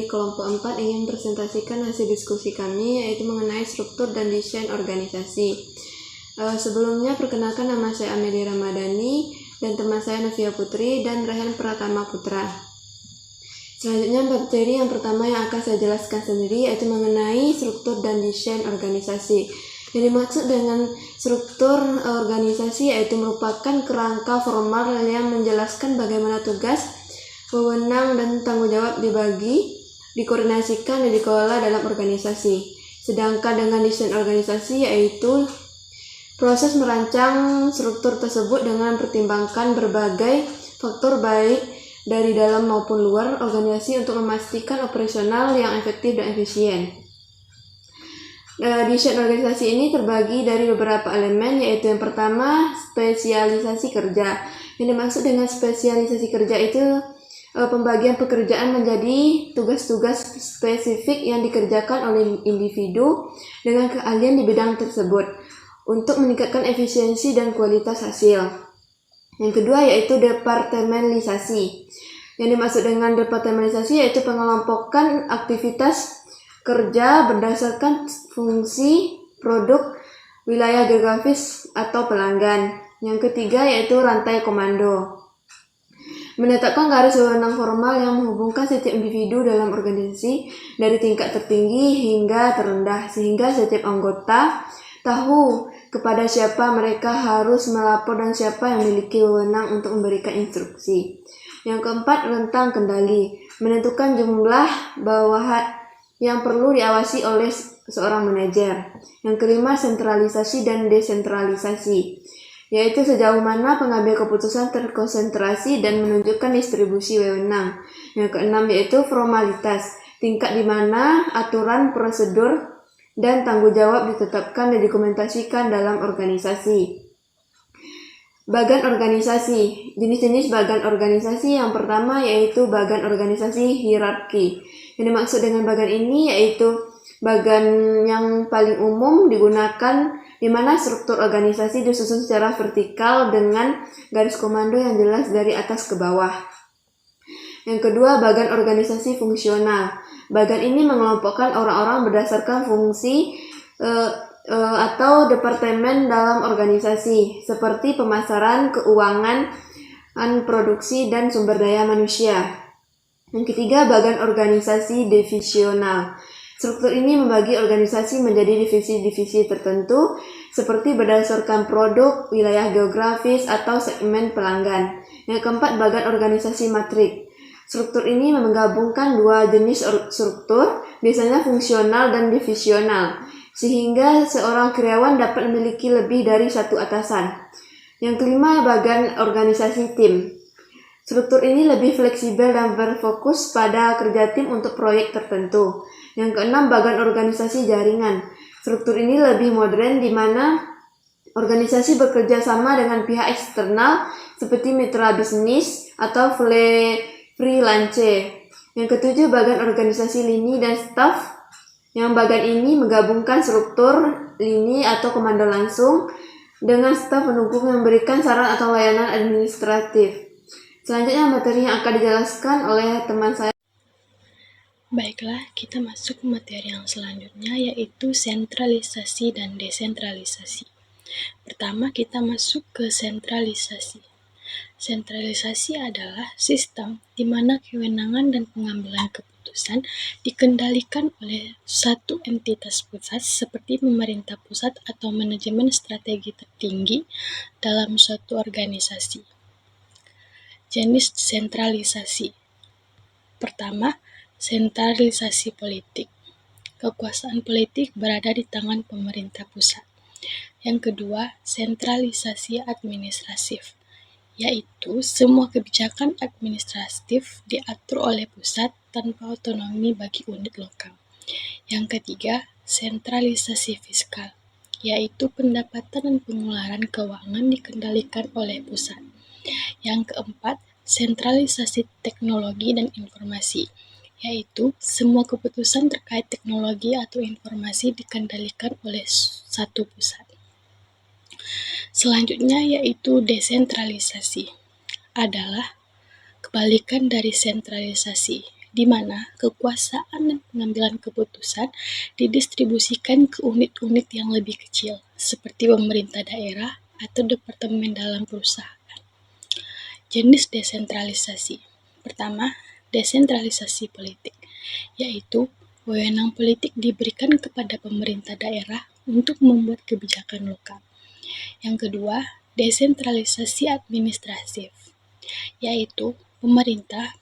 dari kelompok 4 ingin presentasikan hasil diskusi kami, yaitu mengenai struktur dan desain organisasi. Sebelumnya, perkenalkan nama saya Amelia Ramadhani dan teman saya Novia Putri dan Rehan Pratama Putra. Selanjutnya, materi yang pertama yang akan saya jelaskan sendiri yaitu mengenai struktur dan desain organisasi. Yang dimaksud dengan struktur organisasi yaitu merupakan kerangka formal yang menjelaskan bagaimana tugas, wewenang, dan tanggung jawab dibagi, dikoordinasikan, dan dikelola dalam organisasi. Sedangkan dengan desain organisasi yaitu proses merancang struktur tersebut dengan mempertimbangkan berbagai faktor baik dari dalam maupun luar organisasi untuk memastikan operasional yang efektif dan efisien. Desain organisasi ini terbagi dari beberapa elemen, yaitu yang pertama, spesialisasi kerja. Yang dimaksud dengan spesialisasi kerja itu pembagian pekerjaan menjadi tugas-tugas spesifik yang dikerjakan oleh individu dengan keahlian di bidang tersebut untuk meningkatkan efisiensi dan kualitas hasil. Yang kedua yaitu departementalisasi. Yang dimaksud dengan departementalisasi yaitu pengelompokan aktivitas kerja berdasarkan fungsi, produk, wilayah geografis, atau pelanggan. Yang ketiga yaitu rantai komando. Menetapkan garis wewenang formal yang menghubungkan setiap individu dalam organisasi dari tingkat tertinggi hingga terendah, sehingga setiap anggota tahu kepada siapa mereka harus melapor dan siapa yang memiliki wewenang untuk memberikan instruksi. Yang keempat, rentang kendali. Menentukan jumlah bawahan yang perlu diawasi oleh seorang manajer. Yang kelima, sentralisasi dan desentralisasi, yaitu sejauh mana pengambil keputusan terkonsentrasi dan menunjukkan distribusi wewenang. Yang keenam yaitu formalitas, tingkat di mana aturan, prosedur, dan tanggung jawab ditetapkan dan dokumentasikan dalam organisasi. Bagan organisasi. Jenis-jenis bagan organisasi yang pertama yaitu bagan organisasi hierarki. Yang dimaksud dengan bagan ini yaitu bagan yang paling umum digunakan di mana struktur organisasi disusun secara vertikal dengan garis komando yang jelas dari atas ke bawah. Yang kedua, bagan organisasi fungsional. Bagan ini mengelompokkan orang-orang berdasarkan fungsi atau departemen dalam organisasi, seperti pemasaran, keuangan, produksi, dan sumber daya manusia. Yang ketiga, bagan organisasi divisional. Struktur ini membagi organisasi menjadi divisi-divisi tertentu, seperti berdasarkan produk, wilayah geografis, atau segmen pelanggan. Yang keempat, bagan organisasi matrik. Struktur ini menggabungkan dua jenis struktur, biasanya fungsional dan divisional, sehingga seorang karyawan dapat memiliki lebih dari satu atasan. Yang kelima, bagan organisasi tim. Struktur ini lebih fleksibel dan berfokus pada kerja tim untuk proyek tertentu. Yang keenam, bagan organisasi jaringan. Struktur ini lebih modern di mana organisasi bekerja sama dengan pihak eksternal seperti mitra bisnis atau freelance. Yang ketujuh, bagan organisasi lini dan staf. Yang bagan ini menggabungkan struktur lini atau komando langsung dengan staf pendukung yang memberikan saran atau layanan administratif. Selanjutnya materi yang akan dijelaskan oleh teman saya. Baiklah, kita masuk ke materi yang selanjutnya yaitu sentralisasi dan desentralisasi. Pertama, kita masuk ke sentralisasi. Sentralisasi adalah sistem di mana kewenangan dan pengambilan keputusan dikendalikan oleh satu entitas pusat seperti pemerintah pusat atau manajemen strategi tertinggi dalam suatu organisasi. Jenis sentralisasi. Pertama, sentralisasi politik. Kekuasaan politik berada di tangan pemerintah pusat. Yang kedua, sentralisasi administratif, yaitu semua kebijakan administratif diatur oleh pusat tanpa otonomi bagi unit lokal. Yang ketiga, sentralisasi fiskal, yaitu pendapatan dan pengeluaran keuangan dikendalikan oleh pusat. Yang keempat, sentralisasi teknologi dan informasi, yaitu semua keputusan terkait teknologi atau informasi dikendalikan oleh satu pusat. Selanjutnya yaitu desentralisasi, adalah kebalikan dari sentralisasi, di mana kekuasaan dan pengambilan keputusan didistribusikan ke unit-unit yang lebih kecil, seperti pemerintah daerah atau departemen dalam perusahaan. Jenis desentralisasi. Pertama, desentralisasi politik, yaitu wewenang politik diberikan kepada pemerintah daerah untuk membuat kebijakan lokal. Yang kedua, desentralisasi administratif, yaitu pemerintah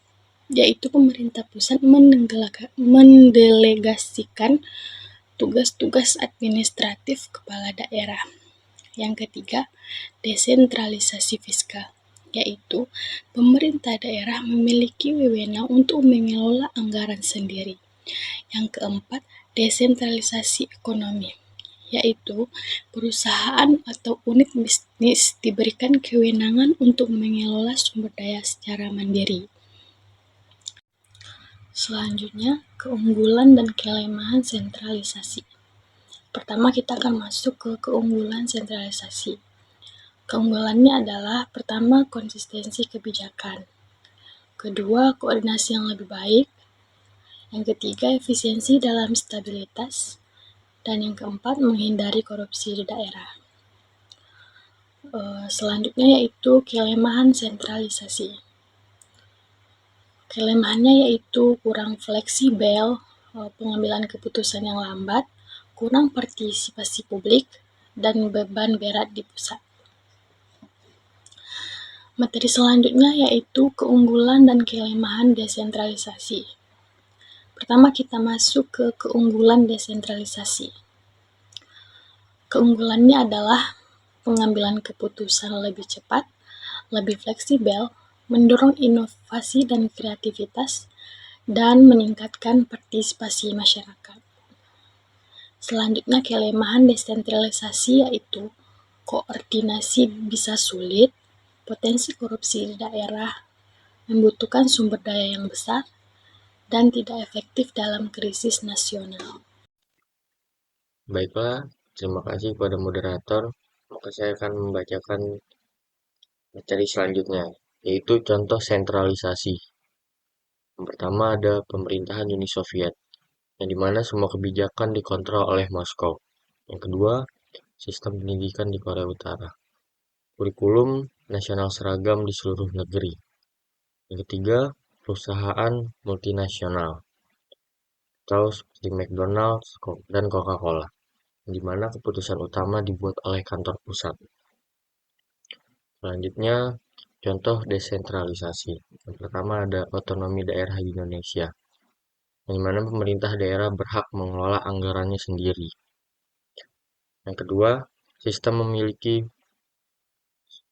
pusat mendelegasikan tugas-tugas administratif kepala daerah. Yang ketiga, desentralisasi fiskal, yaitu pemerintah daerah memiliki wewenang untuk mengelola anggaran sendiri. Yang keempat, desentralisasi ekonomi, yaitu perusahaan atau unit bisnis diberikan kewenangan untuk mengelola sumber daya secara mandiri. Selanjutnya, keunggulan dan kelemahan sentralisasi. Pertama, kita akan masuk ke keunggulan sentralisasi. Keunggulannya adalah pertama, konsistensi kebijakan. Kedua, koordinasi yang lebih baik. Yang ketiga, efisiensi dalam stabilitas. Dan yang keempat, menghindari korupsi di daerah. Selanjutnya yaitu kelemahan sentralisasi. Kelemahannya yaitu kurang fleksibel, pengambilan keputusan yang lambat, kurang partisipasi publik, dan beban berat di pusat. Materi selanjutnya yaitu keunggulan dan kelemahan desentralisasi. Pertama, kita masuk ke keunggulan desentralisasi. Keunggulannya adalah pengambilan keputusan lebih cepat, lebih fleksibel, mendorong inovasi dan kreativitas, dan meningkatkan partisipasi masyarakat. Selanjutnya, kelemahan desentralisasi yaitu koordinasi bisa sulit, potensi korupsi di daerah, membutuhkan sumber daya yang besar, dan tidak efektif dalam krisis nasional. Baiklah, terima kasih kepada moderator. Maka saya akan membacakan materi selanjutnya, yaitu contoh sentralisasi. Yang pertama ada pemerintahan Uni Soviet, yang dimana semua kebijakan dikontrol oleh Moskow. Yang kedua, sistem pendidikan di Korea Utara. Kurikulum nasional seragam di seluruh negeri. Yang ketiga, perusahaan multinasional atau seperti McDonald's dan Coca-Cola, di mana keputusan utama dibuat oleh kantor pusat. Selanjutnya, contoh desentralisasi. Yang pertama ada otonomi daerah di Indonesia, di mana pemerintah daerah berhak mengelola anggarannya sendiri. Yang kedua, sistem memiliki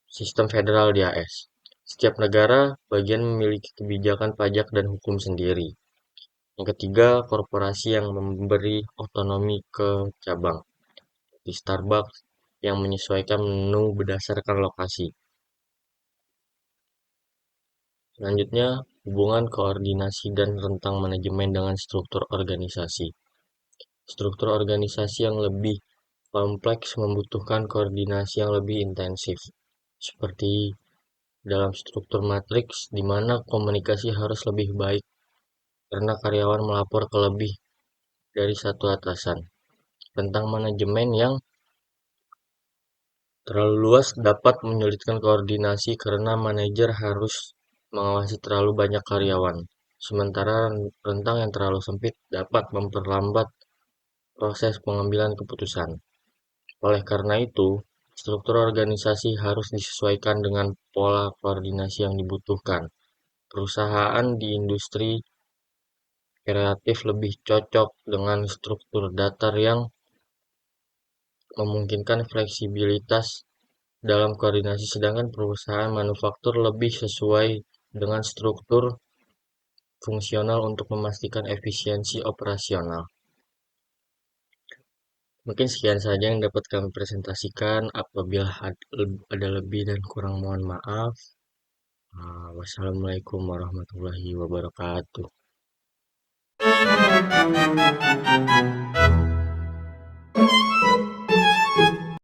sistem federal di AS. Setiap negara bagian memiliki kebijakan pajak dan hukum sendiri. Yang ketiga, korporasi yang memberi otonomi ke cabang, di Starbucks yang menyesuaikan menu berdasarkan lokasi. Selanjutnya, hubungan koordinasi dan rentang manajemen dengan struktur organisasi. Struktur organisasi yang lebih kompleks membutuhkan koordinasi yang lebih intensif, seperti dalam struktur matriks di mana komunikasi harus lebih baik karena karyawan melapor ke lebih dari satu atasan. Rentang manajemen yang terlalu luas dapat menyulitkan koordinasi karena manajer harus mengawasi terlalu banyak karyawan. Sementara rentang yang terlalu sempit dapat memperlambat proses pengambilan keputusan. Oleh karena itu, struktur organisasi harus disesuaikan dengan pola koordinasi yang dibutuhkan. Perusahaan di industri kreatif lebih cocok dengan struktur datar yang memungkinkan fleksibilitas dalam koordinasi, sedangkan perusahaan manufaktur lebih sesuai dengan struktur fungsional untuk memastikan efisiensi operasional. Mungkin sekian saja yang dapat kami presentasikan. Apabila ada lebih dan kurang mohon maaf. Wassalamualaikum warahmatullahi wabarakatuh.